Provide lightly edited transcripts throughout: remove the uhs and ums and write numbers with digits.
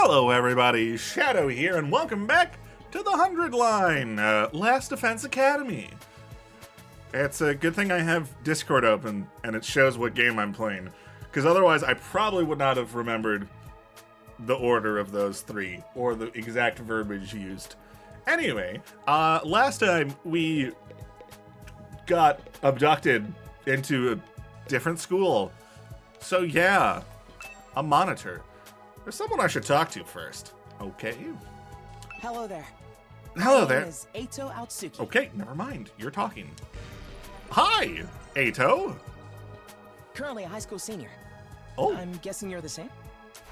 Hello everybody, Shadow here, and welcome back to the 100 line, Last Defense Academy. It's a good thing I have Discord open, and it shows what game I'm playing, because otherwise I probably would not have remembered the order of those three, or the exact verbiage used. Anyway, last time we got abducted into a different school, so yeah, a monitor. There's someone I should talk to first. Okay. Hello there. Hello My there. name is Eito Aotsuki. Okay, never mind. You're talking. Hi, Eito. Currently a high school senior. Oh, I'm guessing you're the same?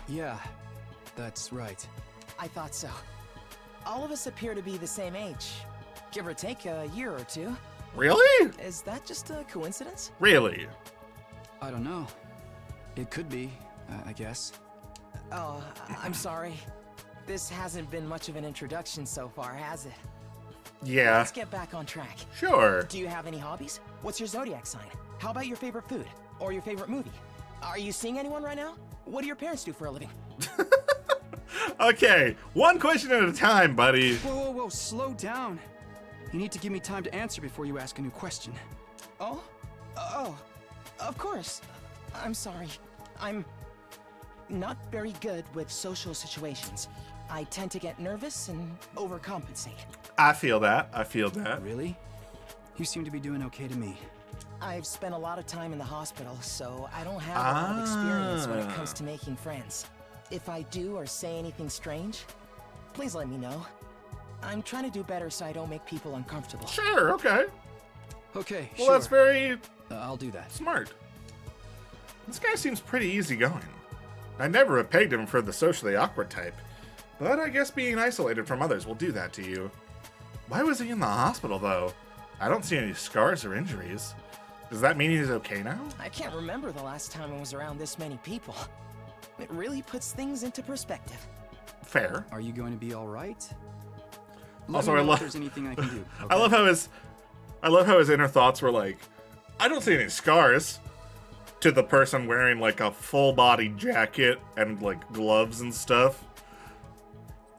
Yeah, that's right. I thought so. All of us appear to be the same age. Give or take a year or two. really? Is that just a coincidence? Really? I don't know. It could be, I guess. Oh, I'm sorry. This hasn't been much of an introduction so far, has it? Yeah, Let's get back on track. sure. Do you have any hobbies? What's your zodiac sign? How about your favorite food? Or your favorite movie? Are you seeing anyone right now? What do your parents do for a living? Okay, one question at a time, buddy. Whoa, slow down. You need to give me time to answer before you ask a new question. Oh? Oh, of course. I'm sorry. I'm not very good with social situations. I tend to get nervous and overcompensate. I feel that. I feel that. Really? You seem to be doing okay to me. I've spent a lot of time in the hospital, so I don't have a lot of experience when it comes to making friends. If I do or say anything strange, please let me know. I'm trying to do better so I don't make people uncomfortable. Sure, okay. Okay, Well, sure. that's very I'll do that. smart. This guy seems pretty easygoing. I never have pegged him for the socially awkward type, but I guess being isolated from others will do that to you. Why was he in the hospital, though? I don't see any scars or injuries. Does that mean he's okay now? I can't remember the last time I was around this many people. It really puts things into perspective. Fair. Are you going to be all right? Also, Let I me know love- if there's anything I can do. I okay? love how his inner thoughts were like, I don't see any scars, to the person wearing like a full body jacket and like gloves and stuff.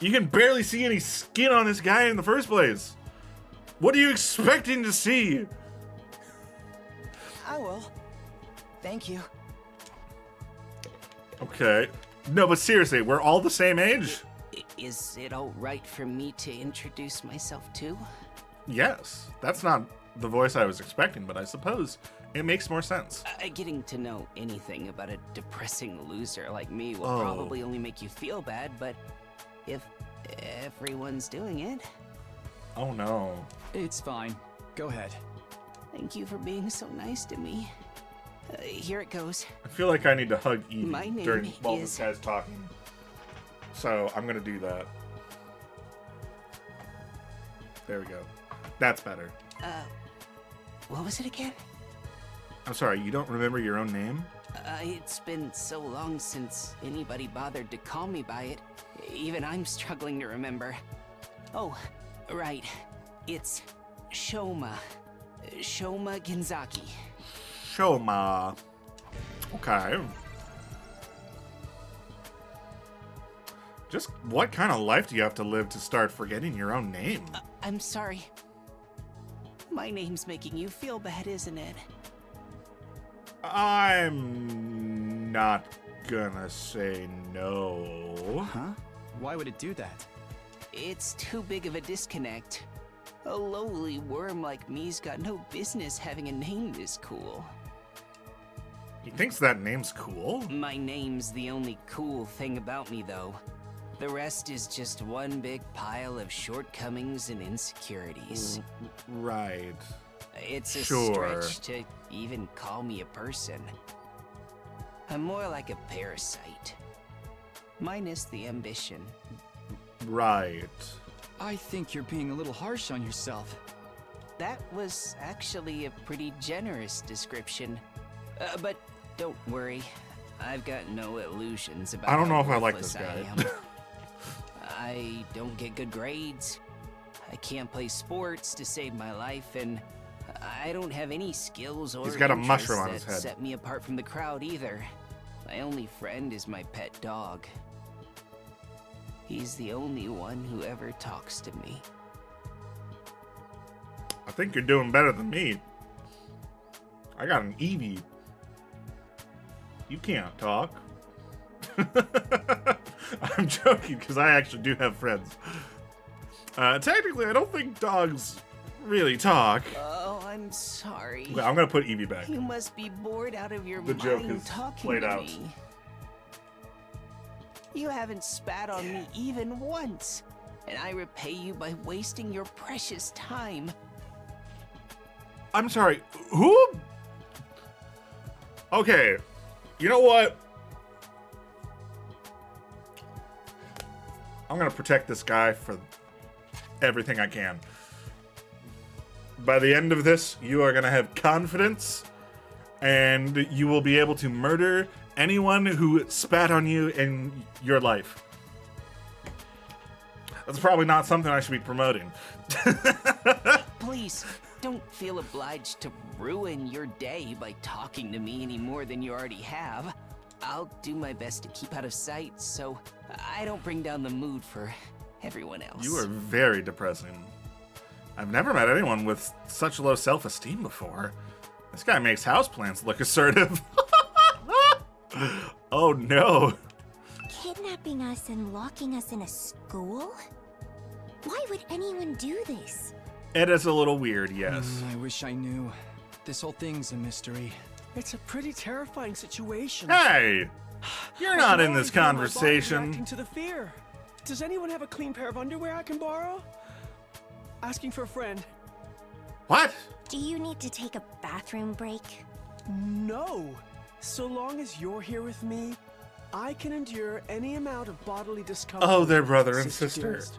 You can barely see any skin on this guy in the first place. What are you expecting to see? I will. Thank you. Okay. No, but seriously, we're all the same age? Is it all right for me to introduce myself too? Yes. That's not the voice I was expecting, but I suppose it makes more sense. Getting to know anything about a depressing loser like me will Oh. probably only make you feel bad, but if everyone's doing it, Oh no. It's fine. Go ahead. thank you for being so nice to me. Here it goes. I feel like I need to hug Evie My name while is- this guy's talking. So I'm gonna do that. There we go. That's better. What was it again? I'm sorry, you don't remember your own name? It's been so long since anybody bothered to call me by it. Even I'm struggling to remember. Oh, right. It's Shoma. Shoma Genzaki. Shoma. Okay. Just what kind of life do you have to live to start forgetting your own name? I'm sorry. My name's making you feel bad, isn't it? I'm not gonna say no. Huh? Why would it do that? It's too big of a disconnect. A lowly worm like me's got no business having a name this cool. He thinks that name's cool? My name's the only cool thing about me, though. The rest is just one big pile of shortcomings and insecurities. Right. It's a Sure. stretch to even call me a person. I'm more like a parasite. Minus the ambition. Right. I think you're being a little harsh on yourself. That was actually a pretty generous description. But don't worry, I've got no illusions about I don't how know if I like worthless this guy. I am. I don't get good grades. I can't play sports to save my life, and I don't have any skills or He's got a interests mushroom on that his head. set me apart from the crowd either. My only friend is my pet dog. He's the only one who ever talks to me. I think you're doing better than me. I got an Eevee. You can't talk. I'm joking, because I actually do have friends. Technically, I don't think dogs really talk. Oh, I'm sorry. Okay, I'm gonna put Eevee back. You must be bored out of your The joke mind is talking played to out. me. You haven't spat on me even once, and I repay you by wasting your precious time. I'm sorry, who? Okay, you know what? I'm gonna protect this guy for everything I can. By the end of this, you are gonna have confidence, and you will be able to murder anyone who spat on you in your life. That's probably not something I should be promoting. Please, don't feel obliged to ruin your day by talking to me any more than you already have. I'll do my best to keep out of sight so I don't bring down the mood for everyone else. You are very depressing. I've never met anyone with such low self-esteem before. This guy makes houseplants look assertive. Oh no. Kidnapping us and locking us in a school? Why would anyone do this? It is a little weird, yes. I wish I knew. This whole thing's a mystery. It's a pretty terrifying situation. Hey! You're not in this I can already feel my body conversation. reacting to the fear. Does anyone have a clean pair of underwear I can borrow? Asking for a friend. What? Do you need to take a bathroom break? No. So long as you're here with me, I can endure any amount of bodily discomfort. Oh, they're brother and sister. dearest.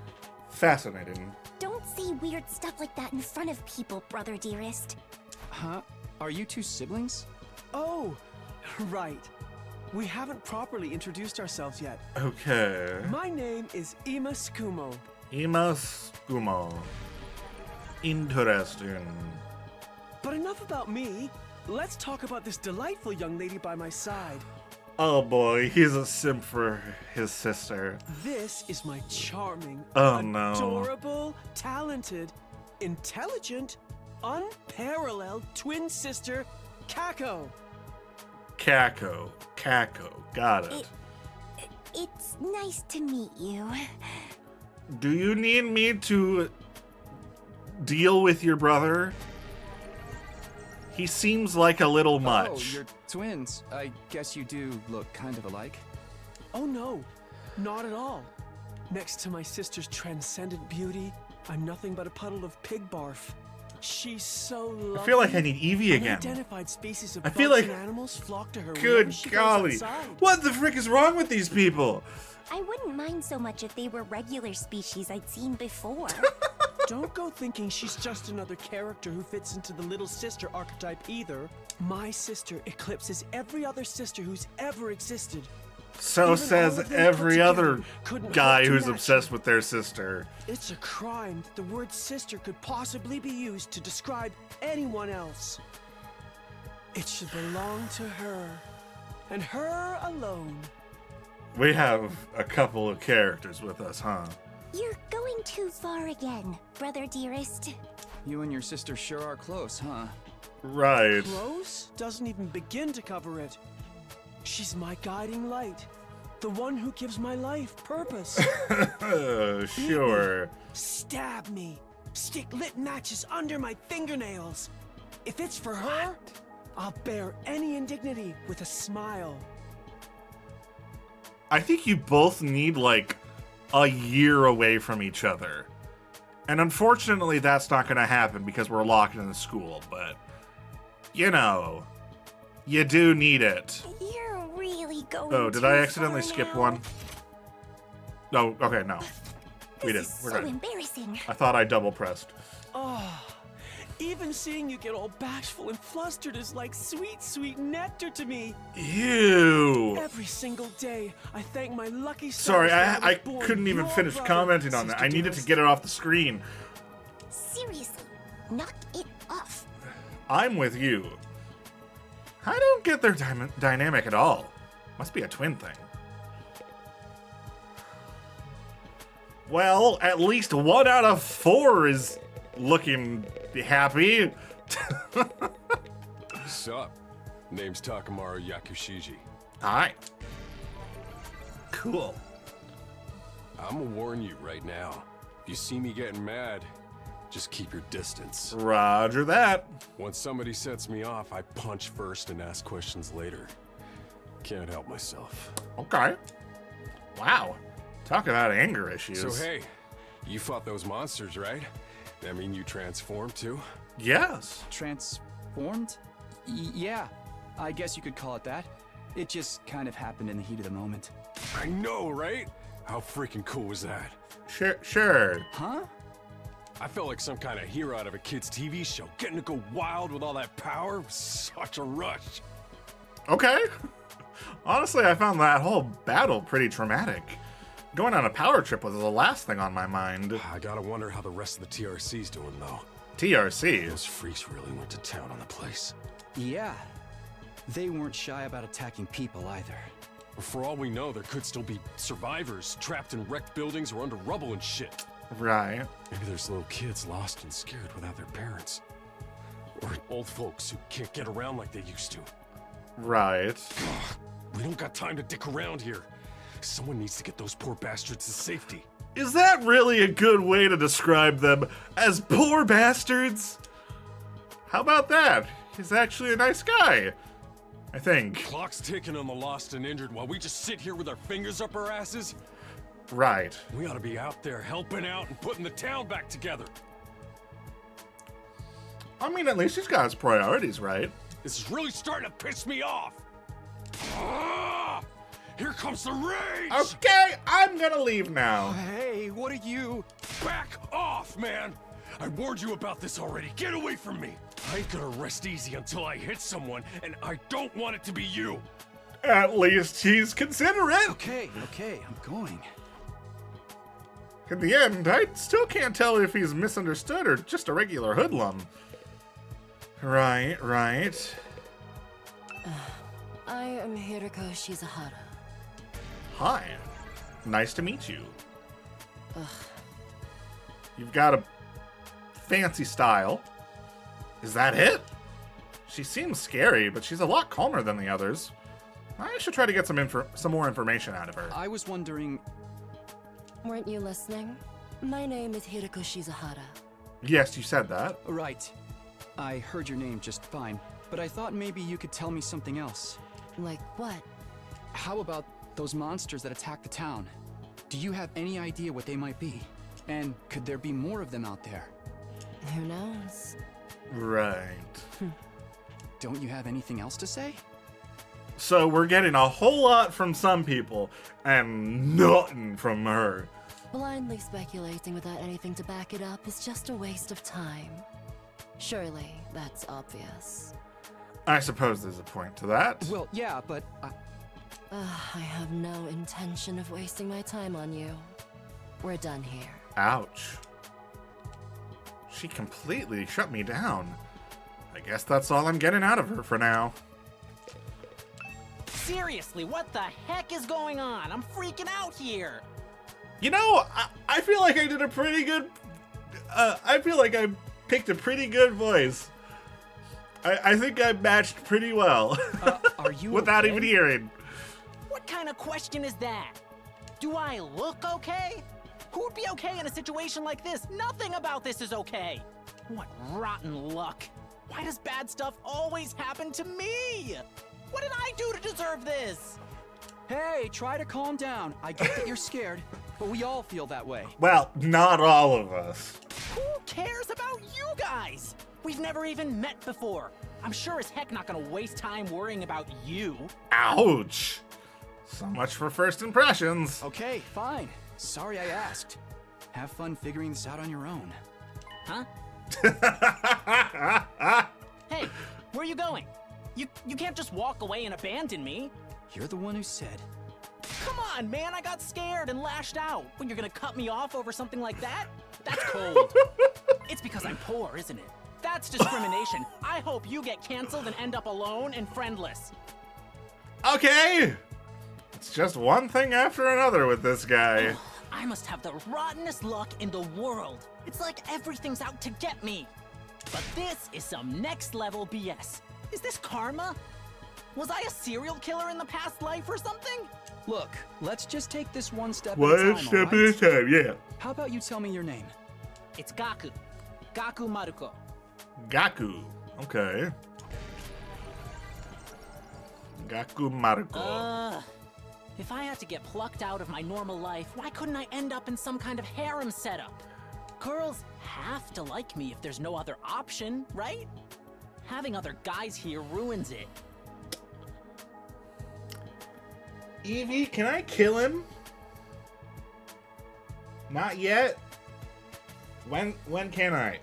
Fascinating. Don't say weird stuff like that in front of people, brother dearest. Huh? Are you two siblings? Oh, right. We haven't properly introduced ourselves yet. Okay. My name is Ima Skumo. Imaskumo. Interesting. But enough about me. Let's talk about this delightful young lady by my side. Oh boy, he's a simp for his sister. This is my charming, Oh, no. adorable, talented, intelligent, unparalleled twin sister, Kako. Kako. Got it. It's nice to meet you. Do you need me to deal with your brother? He seems like a little much. Oh, you're twins. I guess you do look kind of alike. Oh no, not at all. Next to my sister's transcendent beauty, I'm nothing but a puddle of pig barf. She's so lovely. I feel like I need Eevee again. Unidentified species of I feel bugs like- and animals flock to her Good whenever she goes golly. outside. What the frick is wrong with these people? I wouldn't mind so much if they were regular species I'd seen before. Don't go thinking she's just another character who fits into the little sister archetype either. My sister eclipses every other sister who's ever existed. So Even says all of them every put other together couldn't guy hope to who's match obsessed her. with their sister. It's a crime that the word sister could possibly be used to describe anyone else. It should belong to her, and her alone. We have a couple of characters with us, huh? You're going too far again, brother dearest. You and your sister sure are close, huh? Right. Close doesn't even begin to cover it. She's my guiding light, the one who gives my life purpose. Sure. Stab me, stick lit matches under my fingernails. If it's for her, I'll bear any indignity with a smile. I think you both need like a year away from each other. And unfortunately, that's not going to happen because we're locked in the school, but you know, you do need it. You're really going Oh, did too I accidentally far skip now. one? No, okay, no. We This did. is We're so good. embarrassing. I thought I double pressed. Oh, even seeing you get all bashful and flustered is like sweet, sweet nectar to me. Ew. Every single day, I thank my lucky stars. Sorry, that I was born couldn't even your finish brother, commenting on that. I Sister needed to dearest. get it off the screen. Seriously, knock it off. I'm with you. I don't get their dynamic at all. Must be a twin thing. Well, at least 1 out of 4 is looking happy. Sup? Name's Takamaru Yakushiji. Hi. Cool. I'ma warn you right now. If you see me getting mad, just keep your distance. Roger that. Once somebody sets me off, I punch first and ask questions later. Can't help myself. Okay. Wow. Talk about anger issues. So hey, you fought those monsters, right? That mean you transformed too? Yes. Transformed? Yeah, I guess you could call it that. It just kind of happened in the heat of the moment. I know, right? How freaking cool was that? Sure. Huh? I felt like some kind of hero out of a kid's TV show. Getting to go wild with all that power was such a rush. Okay. Honestly, I found that whole battle pretty traumatic. Going on a power trip was the last thing on my mind. I gotta wonder how the rest of the TRC's doing, though. TRC? Those freaks really went to town on the place. Yeah. They weren't shy about attacking people either. For all we know, there could still be survivors trapped in wrecked buildings or under rubble and shit. Right. Maybe there's little kids lost and scared without their parents. Or old folks who can't get around like they used to. Right. We don't got time to dick around here. Someone needs to get those poor bastards to safety. Is that really a good way to describe them? As poor bastards? How about that? He's actually a nice guy. I think. Clock's ticking on the lost and injured while we just sit here with our fingers up our asses. Right. We ought to be out there helping out and putting the town back together. I mean, at least he's got his priorities right. This is really starting to piss me off. Ah! Here comes the rage! Okay, I'm gonna leave now. Hey, what are you? Back off, man! I warned you about this already. Get away from me! I ain't gonna rest easy until I hit someone, and I don't want it to be you! At least he's considerate. Okay, I'm going. In the end, I still can't tell if he's misunderstood or just a regular hoodlum. Right. I am Hiroko Shizahara. Hi. Nice to meet you. You've got a fancy style. Is that it? She seems scary, but she's a lot calmer than the others. I should try to get some more information out of her. I was wondering... Weren't you listening? My name is Hiroko Shizahara. Yes, you said that. Right. I heard your name just fine, but I thought maybe you could tell me something else. Like what? How about those monsters that attacked the town? Do you have any idea what they might be? And could there be more of them out there? Who knows? Right. Don't you have anything else to say? So we're getting a whole lot from some people, and nothing from her. Blindly speculating without anything to back it up is just a waste of time. Surely, that's obvious. I suppose there's a point to that. Well, yeah, but... I have no intention of wasting my time on you. We're done here. Ouch. She completely shut me down. I guess that's all I'm getting out of her for now. Seriously, what the heck is going on? I'm freaking out here. You know, I feel like I did a pretty good... I feel like I picked a pretty good voice. I think I matched pretty well. Are you without okay? even hearing. What kind of question is that? Do I look okay? Who would be okay in a situation like this? Nothing about this is okay. What rotten luck. Why does bad stuff always happen to me? What did I do to deserve this? Hey, try to calm down. I get that you're scared, but we all feel that way. Well, not all of us. Who cares about you guys? We've never even met before. I'm sure as heck not gonna waste time worrying about you. Ouch. So much for first impressions. Okay, fine. Sorry I asked. Have fun figuring this out on your own. Huh? Hey, where are you going? You can't just walk away and abandon me. You're the one who said. Come on, man, I got scared and lashed out. When you're gonna cut me off over something like that? That's cold. It's because I'm poor, isn't it? That's discrimination. I hope you get canceled and end up alone and friendless. Okay. It's just one thing after another with this guy. I I must have the rottenest luck in the world. It's like everything's out to get me. But this is some next level BS. Is this karma? Was I a serial killer in the past life or something? Look, let's just take this one step at a One time, step at alright? a time, yeah. How about you tell me your name? It's Gaku. Gaku Maruko. Gaku. Okay. Gaku Maruko. If I had to get plucked out of my normal life, why couldn't I end up in some kind of harem setup? Girls have to like me if there's no other option, right? Having other guys here ruins it. Evie, can I kill him? Not yet. When can I?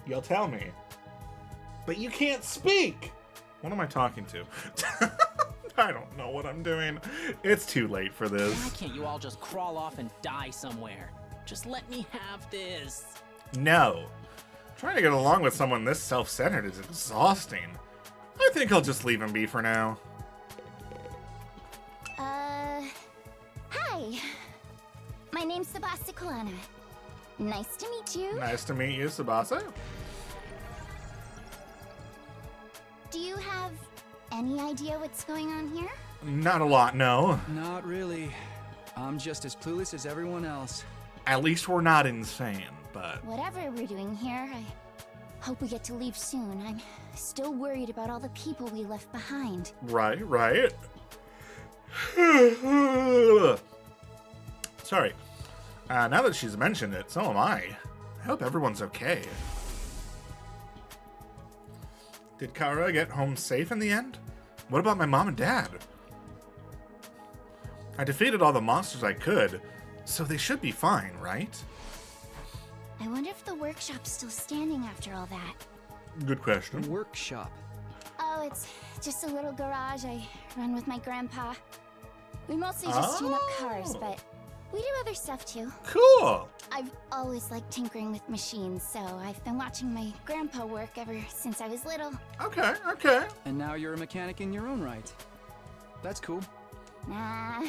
You'll tell me. But you can't speak! What am I talking to? I don't know what I'm doing. It's too late for Why this. can't you all just crawl off and die somewhere? Just let me have this. No. Trying to get along with someone this self-centered is exhausting. I think I'll just leave him be for now. Hi. My name's Tsubasa Kalana. Nice to meet you. Nice to meet you, Tsubasa. Do you have any idea what's going on here? Not a lot, no. Not really. I'm just as clueless as everyone else. At least we're not insane, but... Whatever we're doing here, I hope we get to leave soon. I'm still worried about all the people we left behind. Right. Sorry. Now that she's mentioned it, so am I. I hope everyone's okay. Did Kara get home safe in the end? What about my mom and dad? I defeated all the monsters I could, so they should be fine, right? I wonder if the workshop's still standing after all that. Good question. Workshop. Oh, it's just a little garage I run with my grandpa. We mostly just tune up cars, but we do other stuff too. Cool! I've always liked tinkering with machines, so I've been watching my grandpa work ever since I was little. Okay. And now you're a mechanic in your own right. That's cool. Nah,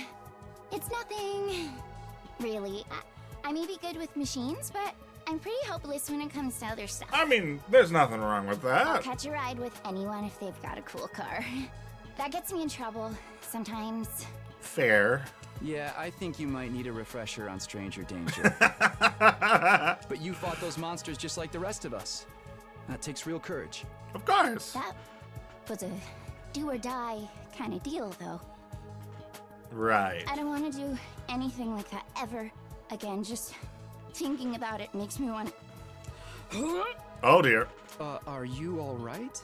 it's nothing. Really, I may be good with machines, but I'm pretty hopeless when it comes to other stuff. I mean, there's nothing wrong with I'll that. catch a ride with anyone if they've got a cool car. That gets me in trouble sometimes. Fair. Yeah, I think you might need a refresher on stranger danger. But you fought those monsters just like the rest of us. That takes real courage. Of course. That was a do or die kind of deal, though. Right. I don't want to do anything like that ever again. Just thinking about it makes me want to... Oh dear. Are you all right?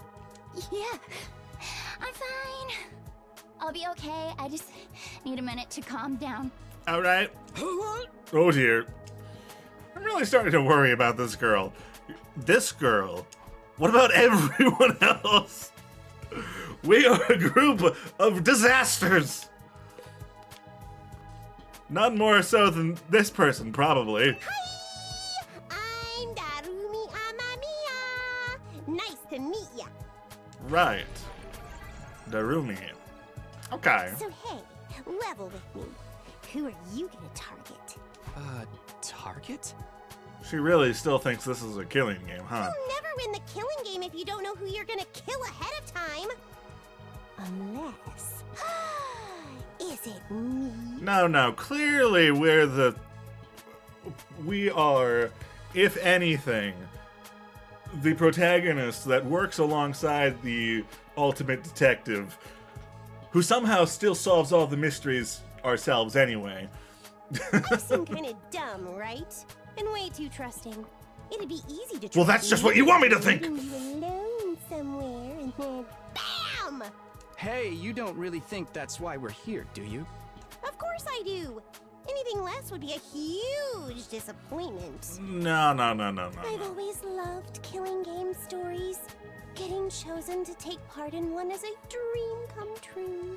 Yeah, I'm fine. I'll be okay. I just need a minute to calm down. All right. Oh dear. I'm really starting to worry about this girl. This girl? What about everyone else? We are a group of disasters. None more so than this person, probably. I'm Darumi Amamiya. Nice to meet ya. Right. Darumi. Okay. So hey, level with me. Who are you gonna target? Target? She really still thinks this is a killing game, huh? You'll never win the killing game if you don't know who you're gonna kill ahead of time. Unless... Is it me? No. Clearly we are, if anything, the protagonist that works alongside the ultimate detective, who somehow still solves all the mysteries ourselves anyway. I seem kind of dumb, right? And way too trusting. It'd be easy to trust Well, that's just what you want me to think! leaving you alone somewhere and then BAM! Hey, you don't really think that's why we're here, do you? Of course I do. Anything less would be a huge disappointment. No. I've always loved killing game stories. Getting chosen to take part in one is a dream come true.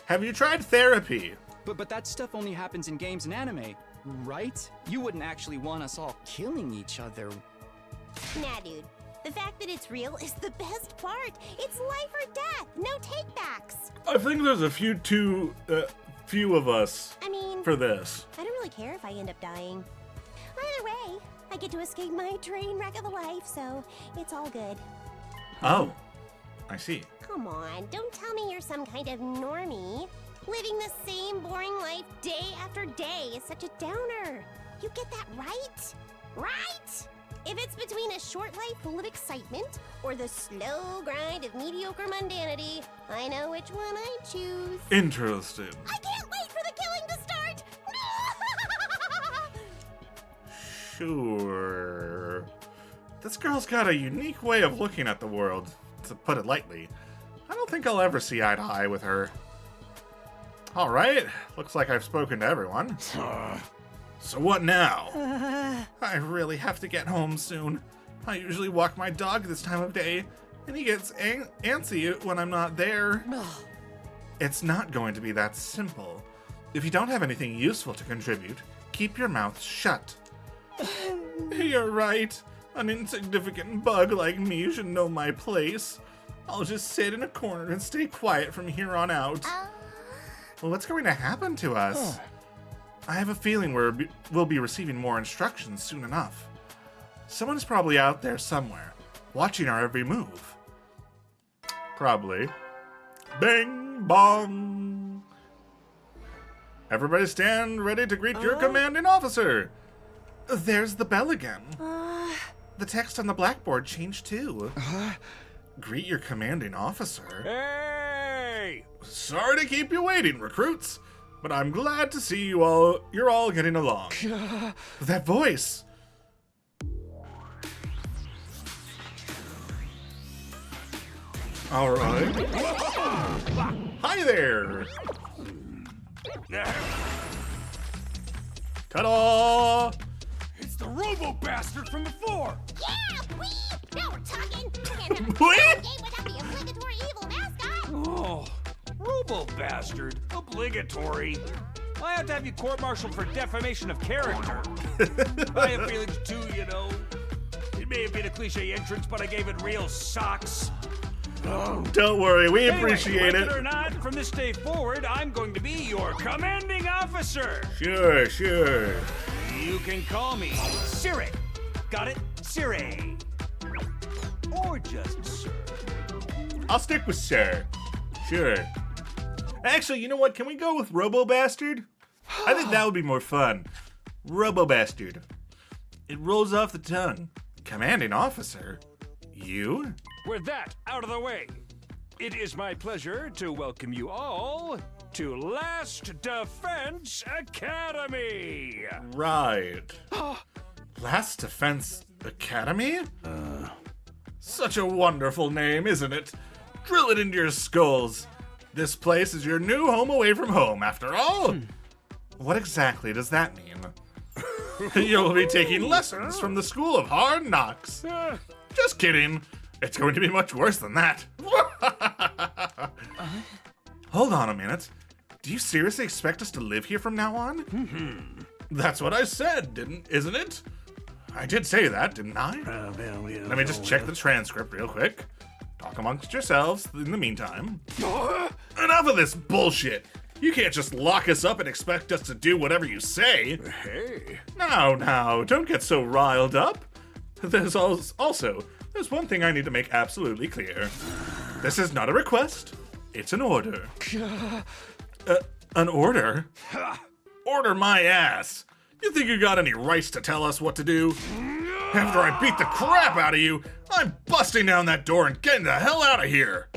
Have you tried therapy? But that stuff only happens in games and anime, right? You wouldn't actually want us all killing each other. Nah, dude. The fact that it's real is the best part. It's life or death. No takebacks. I think there's a few of us. I mean, for this. I don't really care if I end up dying. Either way, I get to escape my train wreck of a life, so it's all good. Oh, I see. Come on, don't tell me you're some kind of normie. Living the same boring life day after day is such a downer. You get that right? Right? If it's between a short life full of excitement or the slow grind of mediocre mundanity, I know which one I choose. Interesting. I can't wait for the killing to start! Sure. This girl's got a unique way of looking at the world, to put it lightly. I don't think I'll ever see eye to eye with her. Alright, looks like I've spoken to everyone. So what now? I really have to get home soon. I usually walk my dog this time of day, and he gets antsy when I'm not there. It's not going to be that simple. If you don't have anything useful to contribute, keep your mouth shut. You're right. An insignificant bug like me should know my place. I'll just sit in a corner and stay quiet from here on out. Well, what's going to happen to us? I have a feeling we'll be receiving more instructions soon enough. Someone's probably out there somewhere, watching our every move. Probably. Bing bong! Everybody stand ready to greet your commanding officer! There's the bell again. The text on the blackboard changed too. Greet your commanding officer. Hey! Sorry to keep you waiting, recruits, but I'm glad to see you all. You're all getting along. That voice. All right. Hi there. Ta-da! It's the robo-bastard from before! Yeah, wee! Now we're talking! Can't have a What? game without the obligatory evil mascot! Oh, robo-bastard. Obligatory. I have to have you court-martialed for defamation of character. I have feelings too, you know. It may have been a cliche entrance, but I gave it real socks. Don't worry, we Anyway, appreciate like it. it or not, from this day forward, I'm going to be your commanding officer. Sure, sure. You can call me Siri. Got it? Siri. Or just Sir. I'll stick with Sir. Sure. Actually, you know what? Can we go with Robo Bastard? I think that would be more fun. Robo Bastard. It rolls off the tongue. Commanding officer? You? With that out of the way, it is my pleasure to welcome you all to Last Defense Academy. Right. Last Defense Academy? Such a wonderful name, isn't it? Drill it into your skulls. This place is your new home away from home, after all. What exactly does that mean? You'll be taking lessons from the School of Hard Knocks. Just kidding. It's going to be much worse than that. Hold on a minute. Do you seriously expect us to live here from now on? That's what I said, isn't it? I did say that, didn't I? Let me just check the transcript real quick. Talk amongst yourselves in the meantime. Enough of this bullshit. You can't just lock us up and expect us to do whatever you say. Hey. Now, don't get so riled up. There's one thing I need to make absolutely clear. This is not a request. It's an order. An order? Order my ass. You think you got any rights to tell us what to do? After I beat the crap out of you, I'm busting down that door and getting the hell out of here.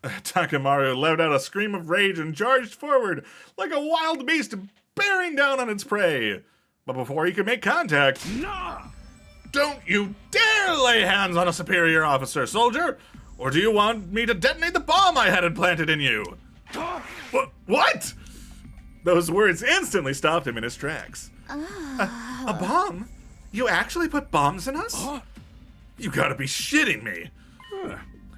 Takemaru let out a scream of rage and charged forward like a wild beast bearing down on its prey. But before he could make contact, don't you dare lay hands on a superior officer, soldier! Or do you want me to detonate the bomb I had implanted in you? What? Those words instantly stopped him in his tracks. A bomb? You actually put bombs in us? You gotta be shitting me.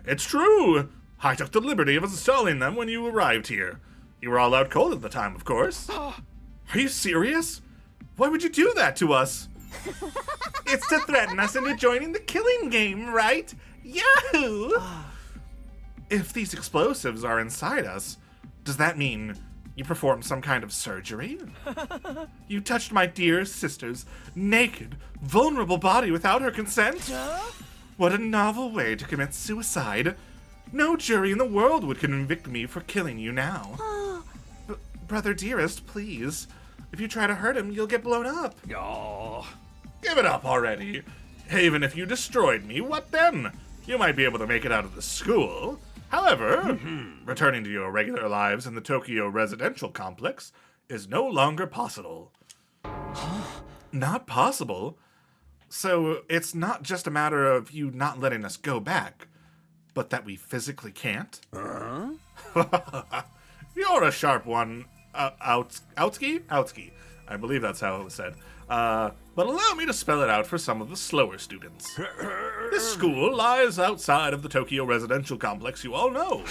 It's true. I took the liberty of installing them when you arrived here. You were all out cold at the time, of course. Are you serious? Why would you do that to us? It's to threaten us into joining the killing game, right? Yahoo! If these explosives are inside us, does that mean You performed some kind of surgery? You touched my dear sister's naked, vulnerable body without her consent? What a novel way to commit suicide. No jury in the world would convict me for killing you now. Brother dearest, please. If you try to hurt him, you'll get blown up. Oh. Give it up already. Even if you destroyed me, what then? You might be able to make it out of the school. However, returning to your regular lives in the Tokyo residential complex is no longer possible. Not possible? So it's not just a matter of you not letting us go back, but that we physically can't? You're a sharp one, Outsky? I believe that's how it was said. But allow me to spell it out for some of the slower students. This school lies outside of the Tokyo residential complex you all know.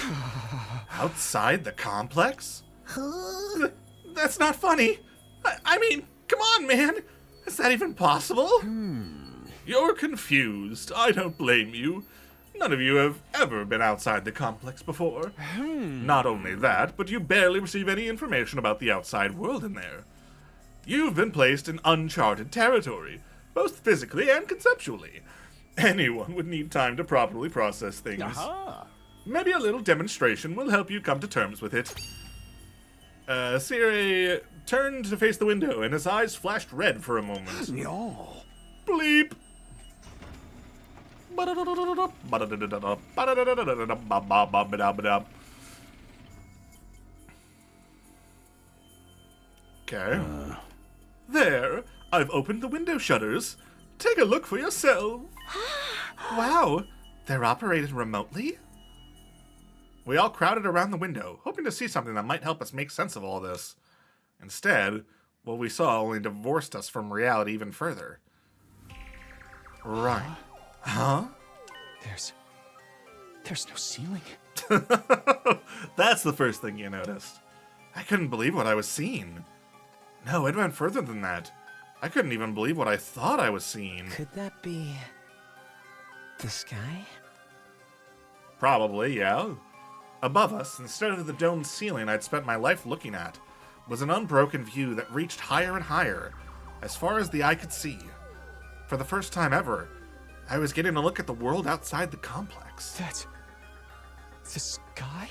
Outside the complex? That's not funny. I mean, come on, man. Is that even possible? You're confused. I don't blame you. None of you have ever been outside the complex before. Not only that, but you barely receive any information about the outside world in there. You've been placed in uncharted territory, both physically and conceptually. Anyone would need time to properly process things. Maybe a little demonstration will help you come to terms with it. Siri turned to face the window, and his eyes flashed red for a moment. No. Bleep! Okay. There, I've opened the window shutters. Take a look for yourself. Wow, they're operated remotely? We all crowded around the window, hoping to see something that might help us make sense of all this. Instead, what we saw only divorced us from reality even further. Right. Huh? There's no ceiling. That's the first thing you noticed. I couldn't believe what I was seeing. No, it went further than that. I couldn't even believe what I thought I was seeing. Could that be the sky? Probably, yeah. Above us, instead of the domed ceiling I'd spent my life looking at, was an unbroken view that reached higher and higher, as far as the eye could see. For the first time ever, I was getting a look at the world outside the complex. That's the sky?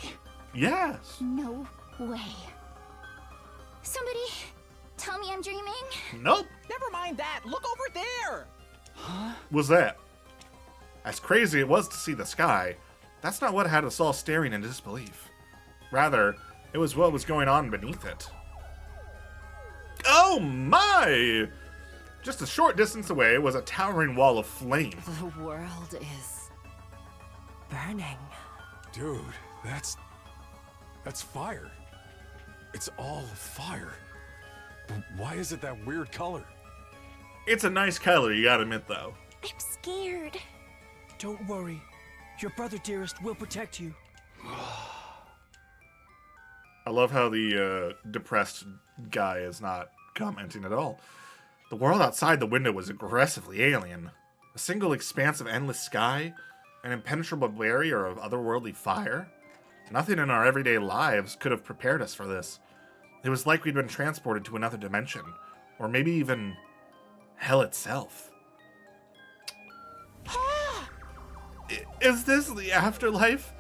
Yes. No way. Somebody tell me I'm dreaming. Nope. Never mind that. Look over there. Was that? As crazy it was to see the sky, that's not what had us all staring in disbelief. Rather, it was what was going on beneath it. Oh my! Just a short distance away was a towering wall of flame. The world is burning. Dude, that's fire. It's all fire. But why is it that weird color? It's a nice color, you gotta admit, though. I'm scared. Don't worry. Your brother dearest will protect you. I love how the depressed guy is not commenting at all. The world outside the window was aggressively alien. A single expanse of endless sky, an impenetrable barrier of otherworldly fire. Nothing in our everyday lives could have prepared us for this. It was like we'd been transported to another dimension, or maybe even hell itself. Is this the afterlife?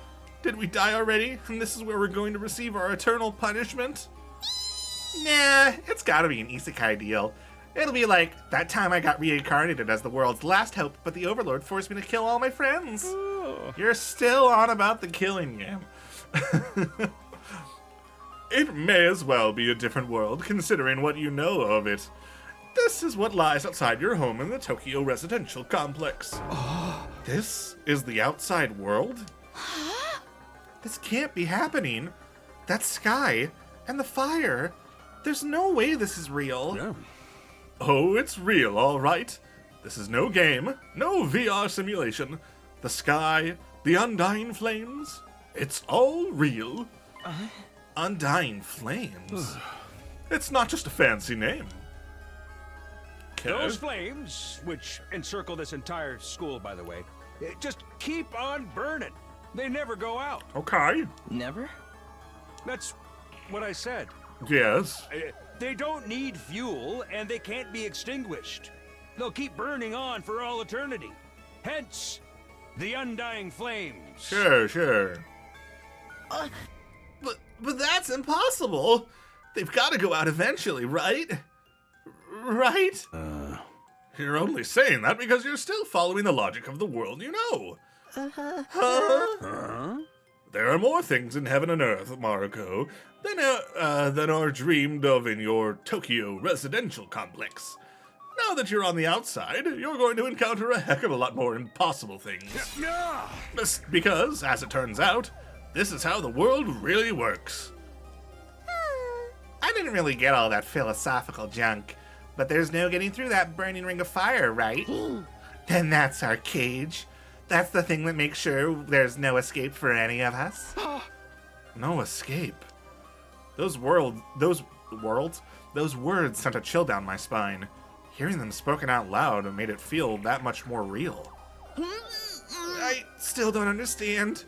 Did we die already, and this is where we're going to receive our eternal punishment? Nah, it's gotta be an isekai deal. It'll be like, that time I got reincarnated as the world's last hope, but the Overlord forced me to kill all my friends. You're still on about the killing game. It may as well be a different world, considering what you know of it. This is what lies outside your home in the Tokyo residential complex. This is the outside world? This can't be happening. That sky and the fire. There's no way this is real. Yeah. Oh, it's real, all right. This is no game, no VR simulation. The sky, the undying flames, it's all real. Undying flames? It's not just a fancy name. Those flames, which encircle this entire school, by the way, just keep on burning. They never go out. Okay. Never? That's what I said. Yes. They don't need fuel, and they can't be extinguished. They'll keep burning on for all eternity. Hence, the undying flames. Sure. But that's impossible. They've got to go out eventually, right? Right? You're only saying that because you're still following the logic of the world you know. Huh? There are more things in heaven and earth, Mariko, than are dreamed of in your Tokyo residential complex. Now that you're on the outside, you're going to encounter a heck of a lot more impossible things. Because, as it turns out, this is how the world really works. I didn't really get all that philosophical junk, but there's no getting through that burning ring of fire, right? Then that's our cage. That's the thing that makes sure there's no escape for any of us. No escape? Those words sent a chill down my spine. Hearing them spoken out loud made it feel that much more real. I still don't understand.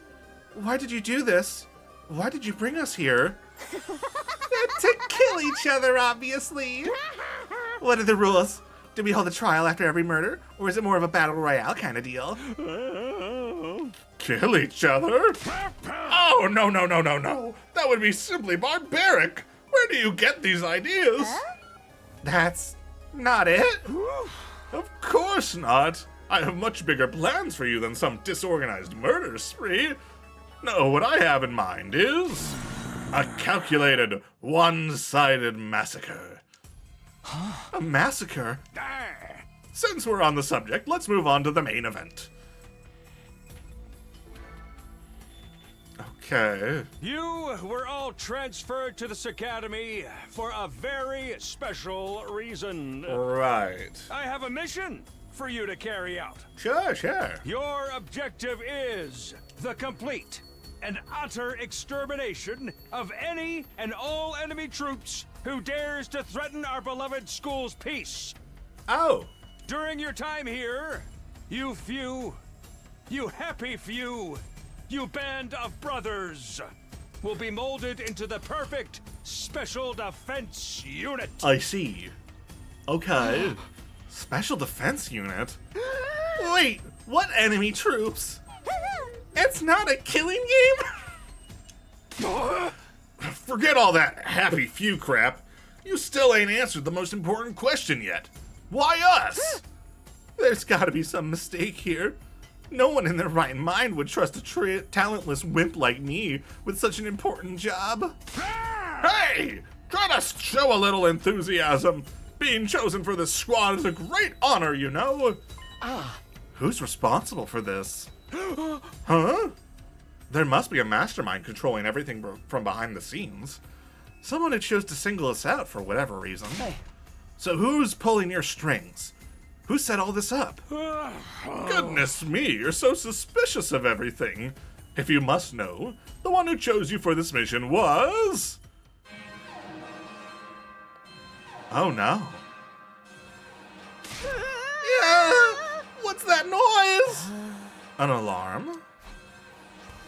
Why did you do this? Why did you bring us here? To kill each other, obviously. What are the rules? Do we hold a trial after every murder? Or is it more of a battle royale kind of deal? Kill each other? Oh, no. That would be simply barbaric. Where do you get these ideas? That's not it. Of course not. I have much bigger plans for you than some disorganized murder spree. No, what I have in mind is a calculated, one-sided massacre. A massacre? Since we're on the subject, let's move on to the main event. Okay. You were all transferred to this academy for a very special reason. Right. I have a mission for you to carry out. Sure. Your objective is the complete and utter extermination of any and all enemy troops who dares to threaten our beloved school's peace. Oh. During your time here, you happy few, you band of brothers will be molded into the perfect special defense unit. I see. Okay. Special defense unit? Wait, what enemy troops? It's not a killing game? Forget all that happy few crap. You still ain't answered the most important question yet. Why us? There's gotta be some mistake here. No one in their right mind would trust a talentless wimp like me with such an important job. Hey! Try to show a little enthusiasm. Being chosen for this squad is a great honor, you know. Who's responsible for this? Huh? There must be a mastermind controlling everything from behind the scenes. Someone who chose to single us out for whatever reason. Hey. So who's pulling your strings? Who set all this up? Goodness me, you're so suspicious of everything. If you must know, the one who chose you for this mission was... Oh no. Yeah! What's that noise? An alarm?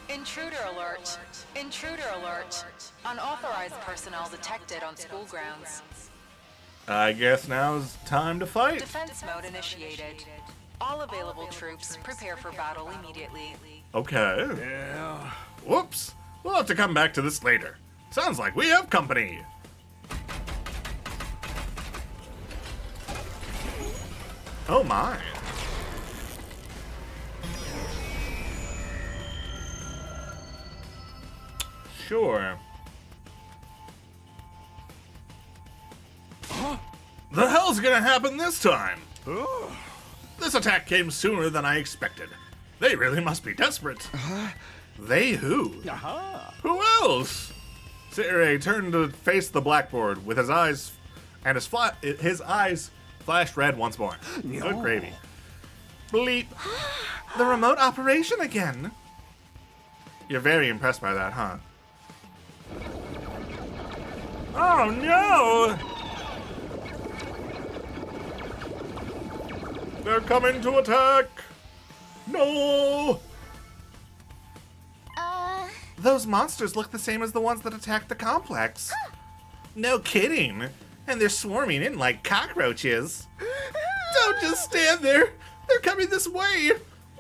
Intruder alert. Intruder alert. Unauthorized personnel detected on school grounds. I guess now's time to fight. Defense mode initiated. All available troops prepare for battle immediately. Okay. Yeah. Whoops. We'll have to come back to this later. Sounds like we have company. Oh my. Sure. The hell's gonna happen this time? This attack came sooner than I expected. They really must be desperate. They who? Who else? Seirei turned to face the blackboard with his eyes, and his eyes flashed red once more. Good gravy. Bleep. The remote operation again. You're very impressed by that, huh? Oh no! They're coming to attack! No! Those monsters look the same as the ones that attacked the complex. No kidding. And they're swarming in like cockroaches. Don't just stand there. They're coming this way.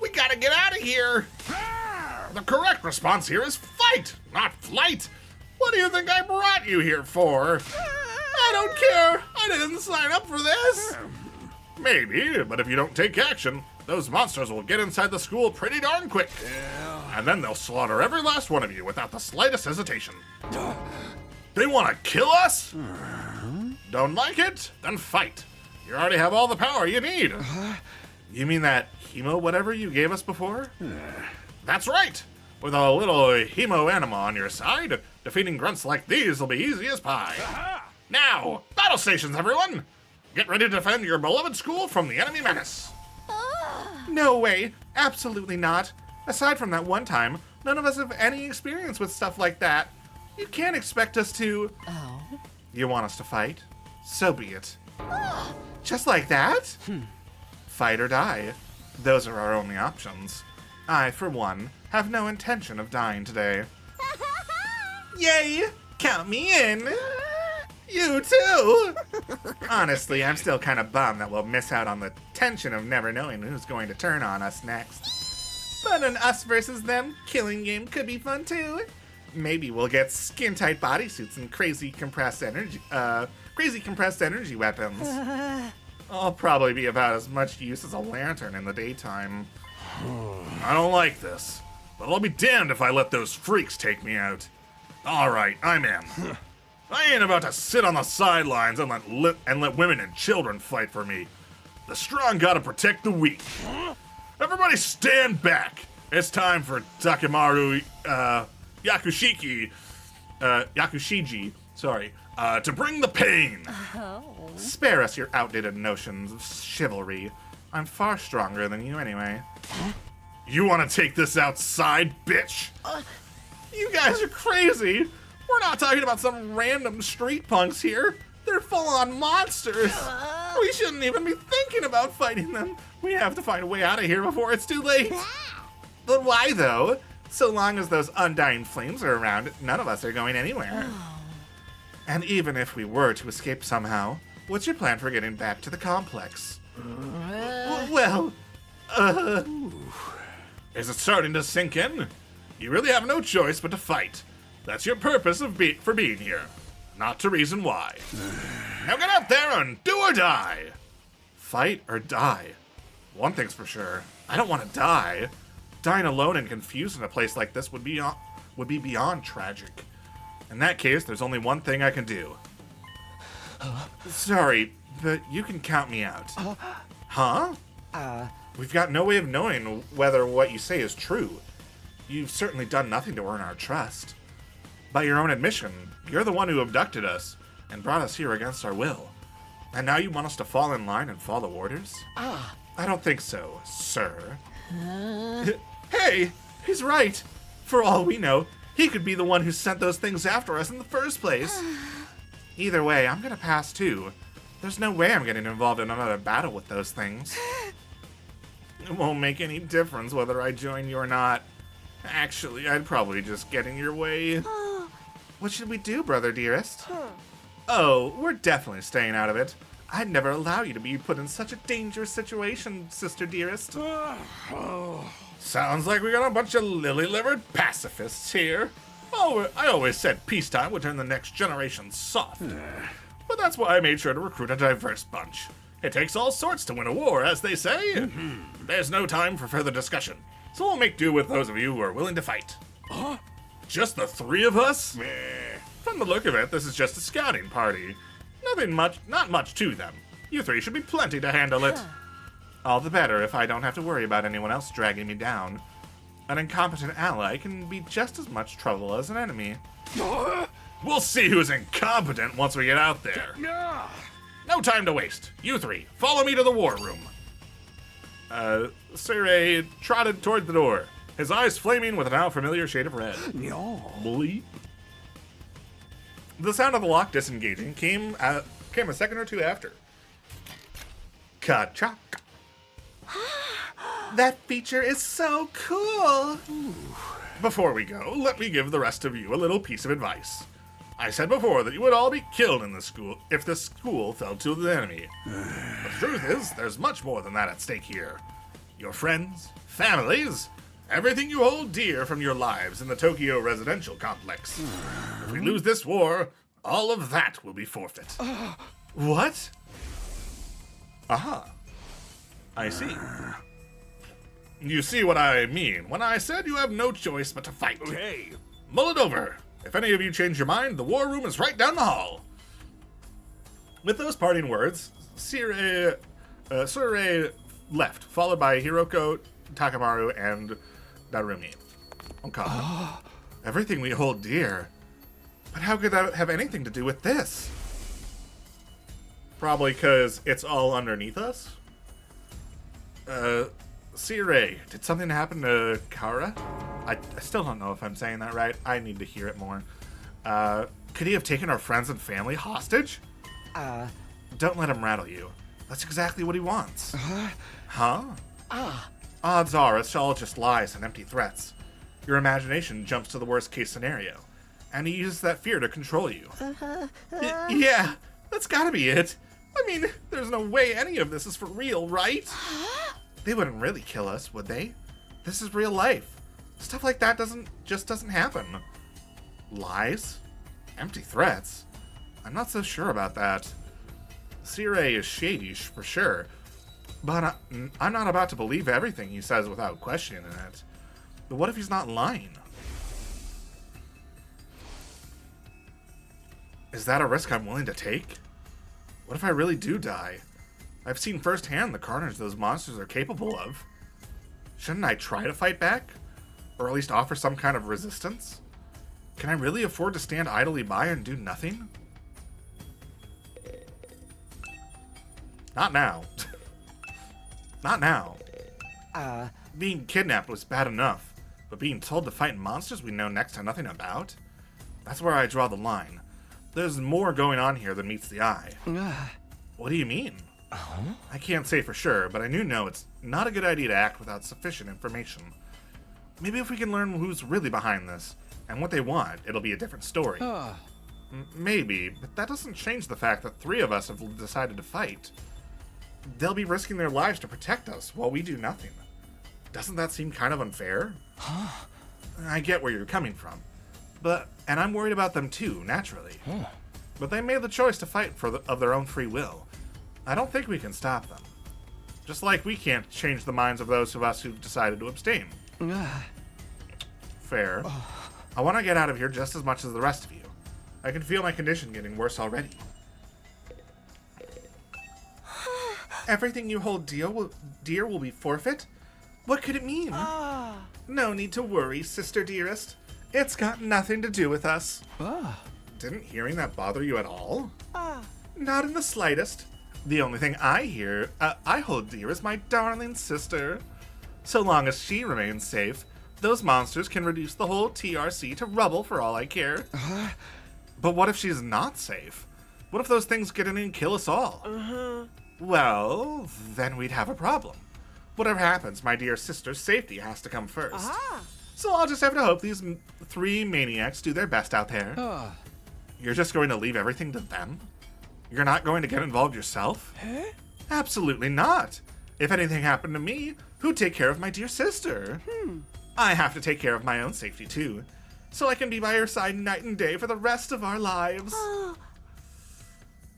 We gotta get out of here. The correct response here is fight, not flight. What do you think I brought you here for? I don't care. I didn't sign up for this. Maybe, but if you don't take action, those monsters will get inside the school pretty darn quick. And then they'll slaughter every last one of you without the slightest hesitation. They want to kill us? Don't like it? Then fight. You already have all the power you need. You mean that hemo whatever you gave us before? That's right. With a little hemo anima on your side, defeating grunts like these will be easy as pie. Now, battle stations, everyone! Get ready to defend your beloved school from the enemy menace. No way. Absolutely not. Aside from that one time, none of us have any experience with stuff like that. You can't expect us to... Oh? You want us to fight? So be it. Just like that? Fight or die. Those are our only options. I, for one, have no intention of dying today. Yay! Count me in! You too! Honestly, I'm still kind of bummed that we'll miss out on the tension of never knowing who's going to turn on us next. But an us versus them killing game could be fun too. Maybe we'll get skin-tight bodysuits and crazy compressed energy weapons. I'll probably be about as much use as a lantern in the daytime. I don't like this, but I'll be damned if I let those freaks take me out. All right, I'm in. I ain't about to sit on the sidelines and let women and children fight for me. The strong gotta protect the weak. Everybody stand back. It's time for Takemaru Yakushiji, to bring the pain. Spare us your outdated notions of chivalry. I'm far stronger than you anyway. You want to take this outside, bitch? You guys are crazy. We're not talking about some random street punks here. They're full-on monsters. We shouldn't even be thinking about fighting them. We have to find a way out of here before it's too late. But why, though? So long as those undying flames are around, none of us are going anywhere. And even if we were to escape somehow, what's your plan for getting back to the complex? Is it starting to sink in? You really have no choice but to fight. That's your purpose for being here, not to reason why. Now get out there and do or die. Fight or die. One thing's for sure, I don't want to die. Dying alone and confused in a place like this would be beyond tragic. In that case, there's only one thing I can do. Sorry, but you can count me out. Huh? We've got no way of knowing whether what you say is true. You've certainly done nothing to earn our trust. By your own admission, you're the one who abducted us and brought us here against our will. And now you want us to fall in line and follow orders? I don't think so, sir. Hey, he's right. For all we know, he could be the one who sent those things after us in the first place. Either way, I'm gonna pass too. There's no way I'm getting involved in another battle with those things. It won't make any difference whether I join you or not. Actually, I'd probably just get in your way. What should we do, brother dearest? Oh, we're definitely staying out of it. I'd never allow you to be put in such a dangerous situation, sister dearest. Sounds like we got a bunch of lily-livered pacifists here. Oh, I always said peacetime would turn the next generation soft. But that's why I made sure to recruit a diverse bunch. It takes all sorts to win a war, as they say. There's no time for further discussion, so we'll make do with those of you who are willing to fight. Just the three of us? From the look of it, this is just a scouting party. Not much to them. You three should be plenty to handle it. All the better if I don't have to worry about anyone else dragging me down. An incompetent ally can be just as much trouble as an enemy. We'll see who's incompetent once we get out there. No time to waste. You three, follow me to the war room. Sirei trotted toward the door, his eyes flaming with a now familiar shade of red. Bleep. The sound of the lock disengaging came a second or two after. Ka-chak. That feature is so cool! Before we go, let me give the rest of you a little piece of advice. I said before that you would all be killed in the school if the school fell to the enemy. But the truth is, there's much more than that at stake here. Your friends, families, everything you hold dear from your lives in the Tokyo residential complex. If we lose this war, all of that will be forfeit. What? Aha. I see. You see what I mean when I said you have no choice but to fight. Okay. Mull it over. If any of you change your mind, the war room is right down the hall. With those parting words, Sure left, followed by Hiroko, Takamaru, and Darumi. Oh god. Everything we hold dear. But how could that have anything to do with this? Probably because it's all underneath us? Sire, did something happen to Kara? I still don't know if I'm saying that right. I need to hear it more. Could he have taken our friends and family hostage? Don't let him rattle you. That's exactly what he wants. Huh? Odds are it's all just lies and empty threats. Your imagination jumps to the worst case scenario, and he uses that fear to control you. Yeah, that's gotta be it. I mean, there's no way any of this is for real, right? They wouldn't really kill us, would they? This is real life. Stuff like that just doesn't happen. Lies? Empty threats? I'm not so sure about that. Sire is shady, for sure. But I'm not about to believe everything he says without questioning it. But what if he's not lying? Is that a risk I'm willing to take? What if I really do die? I've seen firsthand the carnage those monsters are capable of. Shouldn't I try to fight back? Or at least offer some kind of resistance? Can I really afford to stand idly by and do nothing? Not now. Not now. Being kidnapped was bad enough, but being told to fight monsters we know next to nothing about? That's where I draw the line. There's more going on here than meets the eye. What do you mean? I can't say for sure, but I do know it's not a good idea to act without sufficient information. Maybe if we can learn who's really behind this, and what they want, it'll be a different story. Maybe, but that doesn't change the fact that 3 of us have decided to fight. They'll be risking their lives to protect us while we do nothing. Doesn't that seem kind of unfair? I get where you're coming from. And I'm worried about them too, naturally. But they made the choice to fight of their own free will. I don't think we can stop them. Just like we can't change the minds of those of us who've decided to abstain. Fair. I want to get out of here just as much as the rest of you. I can feel my condition getting worse already. Everything you hold dear will be forfeit? What could it mean? No need to worry, sister dearest. It's got nothing to do with us. Didn't hearing that bother you at all? Not in the slightest. The only thing I hold dear is my darling sister. So long as she remains safe, those monsters can reduce the whole TRC to rubble for all I care. But what if she's not safe? What if those things get in and kill us all? Well, then we'd have a problem. Whatever happens, my dear sister's safety has to come first. So I'll just have to hope these 3 maniacs do their best out there. You're just going to leave everything to them? You're not going to get involved yourself? Absolutely not. If anything happened to me, who'd take care of my dear sister? I have to take care of my own safety too, so I can be by her side night and day for the rest of our lives.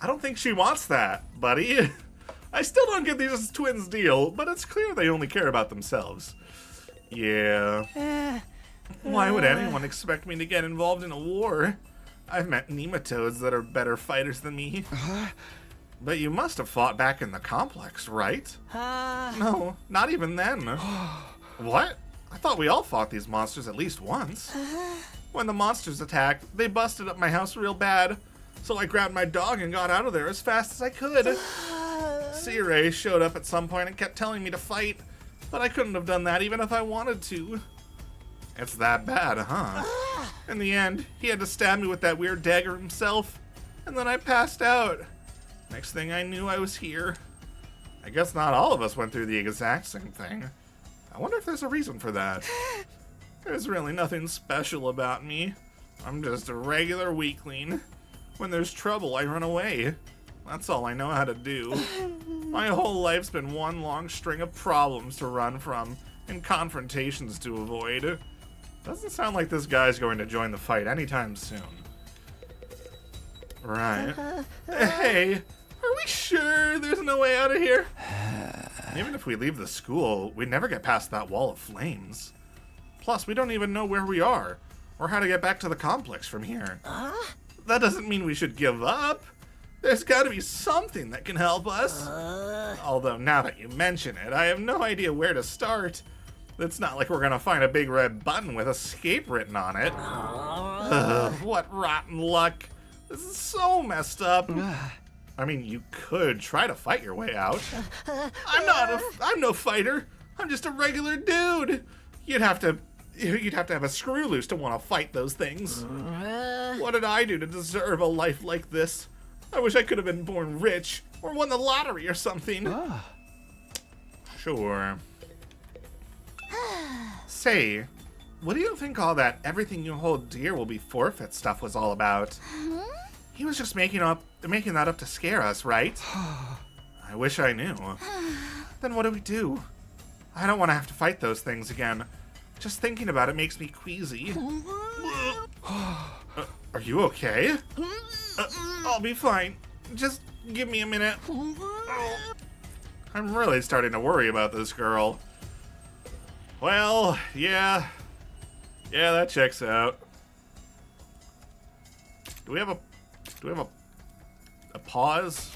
I don't think she wants that, buddy. I still don't get these twins' deal, but it's clear they only care about themselves. Yeah. Why would anyone expect me to get involved in a war? I've met nematodes that are better fighters than me. But you must have fought back in the complex, right? No, not even then. What? I thought we all fought these monsters at least once. When the monsters attacked, they busted up my house real bad. So I grabbed my dog and got out of there as fast as I could. Sire showed up at some point and kept telling me to fight, but I couldn't have done that even if I wanted to. It's that bad, huh? In the end, he had to stab me with that weird dagger himself, and then I passed out. Next thing I knew, I was here. I guess not all of us went through the exact same thing. I wonder if there's a reason for that. There's really nothing special about me. I'm just a regular weakling. When there's trouble, I run away. That's all I know how to do. My whole life's been one long string of problems to run from and confrontations to avoid. Doesn't sound like this guy's going to join the fight anytime soon. Right. Hey, are we sure there's no way out of here? Even if we leave the school, we'd never get past that wall of flames. Plus, we don't even know where we are, or how to get back to the complex from here. That doesn't mean we should give up. There's gotta be something that can help us. Although, now that you mention it, I have no idea where to start. It's not like we're gonna find a big red button with escape written on it. Ugh, what rotten luck. This is so messed up. I mean, you could try to fight your way out. I'm no fighter. I'm just a regular dude. You'd have to have a screw loose to want to fight those things. What did I do to deserve a life like this? I wish I could have been born rich or won the lottery or something. Sure. Say, what do you think all that everything you hold dear will be forfeit stuff was all about? He was just making that up to scare us, right? I wish I knew. Then what do we do? I don't want to have to fight those things again. Just thinking about it makes me queasy. Are you okay? I'll be fine. Just give me a minute. I'm really starting to worry about this girl. Well, yeah, that checks out. Do we have a pause?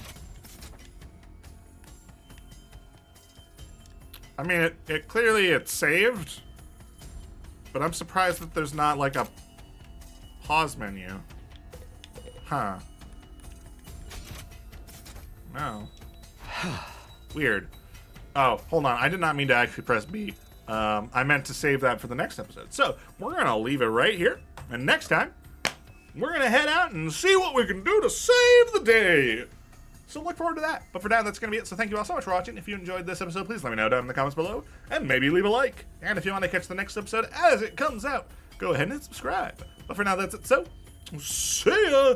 I mean, it clearly it's saved, but I'm surprised that there's not like a pause menu. Huh. No. Weird. Oh, hold on. I did not mean to actually press B. I meant to save that for the next episode. So, we're going to leave it right here. And next time, we're going to head out and see what we can do to save the day. So look forward to that. But for now, that's going to be it. So thank you all so much for watching. If you enjoyed this episode, please let me know down in the comments below. And maybe leave a like. And if you want to catch the next episode as it comes out, go ahead and subscribe. But for now, that's it. So, see ya!